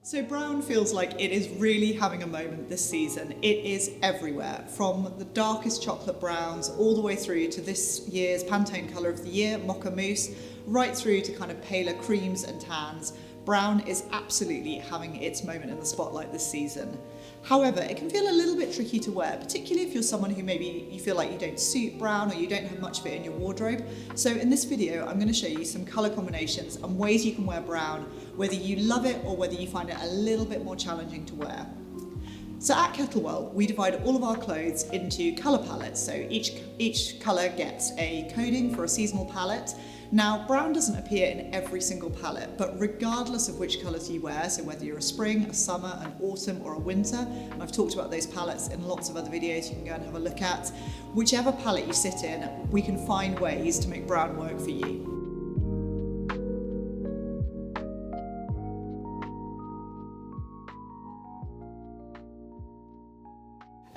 So brown feels like it is really having a moment this season. It is everywhere, from the darkest chocolate browns all the way through to this year's Pantone colour of the year, Mocha Mousse, right through to kind of paler creams and tans. Brown is absolutely having its moment in the spotlight this season. However, it can feel a little bit tricky to wear, particularly if you're someone who maybe you feel like you don't suit brown or you don't have much of it in your wardrobe. So in this video, I'm going to show you some colour combinations and ways you can wear brown, whether you love it or whether you find it a little bit more challenging to wear. So at Kettlewell, we divide all of our clothes into colour palettes. So each colour gets a coding for a seasonal palette. Now, brown doesn't appear in every single palette, but regardless of which colours you wear, so whether you're a spring, a summer, an autumn or a winter, and I've talked about those palettes in lots of other videos you can go and have a look at, whichever palette you sit in, we can find ways to make brown work for you.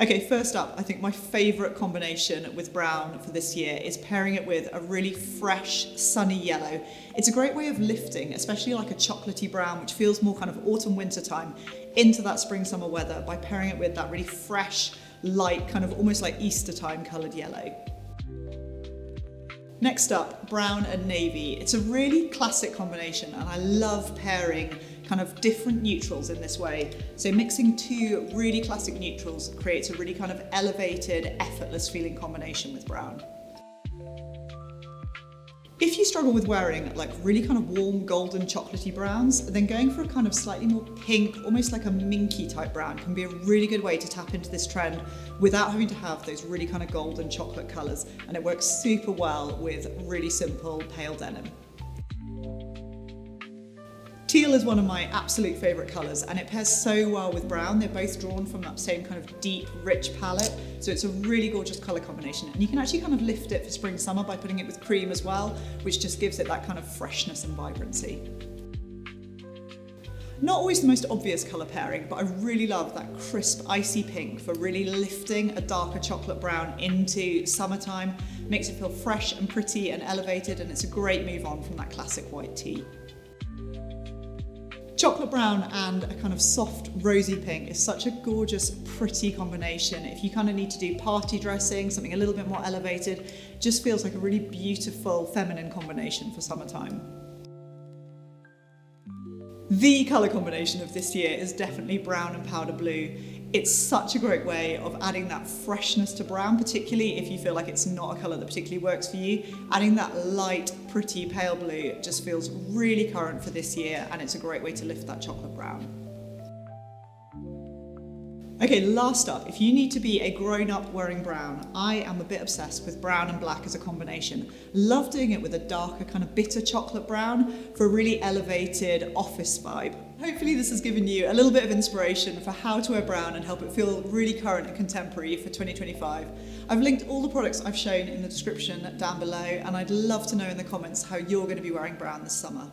Okay, first up, I think my favourite combination with brown for this year is pairing it with a really fresh, sunny yellow. It's a great way of lifting, especially like a chocolatey brown, which feels more kind of autumn, winter time, into that spring, summer weather by pairing it with that really fresh, light, kind of almost like Easter time coloured yellow. Next up, brown and navy. It's a really classic combination and I love pairing kind of different neutrals in this way. So mixing two really classic neutrals creates a really kind of elevated, effortless feeling combination with brown. If you struggle with wearing like really kind of warm golden chocolatey browns, then going for a kind of slightly more pink, almost like a minky type brown can be a really good way to tap into this trend without having to have those really kind of golden chocolate colours, and it works super well with really simple pale denim. Teal is one of my absolute favourite colours and it pairs so well with brown. They're both drawn from that same kind of deep, rich palette. So it's a really gorgeous colour combination. And you can actually kind of lift it for spring, summer by putting it with cream as well, which just gives it that kind of freshness and vibrancy. Not always the most obvious colour pairing, but I really love that crisp icy pink for really lifting a darker chocolate brown into summertime. Makes it feel fresh and pretty and elevated, and it's a great move on from that classic white tea. Chocolate brown and a kind of soft rosy pink is such a gorgeous, pretty combination. If you kind of need to do party dressing, something a little bit more elevated, just feels like a really beautiful feminine combination for summertime. The colour combination of this year is definitely brown and powder blue. It's such a great way of adding that freshness to brown, particularly if you feel like it's not a colour that particularly works for you. Adding that light, pretty pale blue just feels really current for this year, and it's a great way to lift that chocolate brown. Okay, last up, if you need to be a grown-up wearing brown, I am a bit obsessed with brown and black as a combination. Love doing it with a darker kind of bitter chocolate brown for a really elevated office vibe. Hopefully this has given you a little bit of inspiration for how to wear brown and help it feel really current and contemporary for 2025. I've linked all the products I've shown in the description down below, and I'd love to know in the comments how you're going to be wearing brown this summer.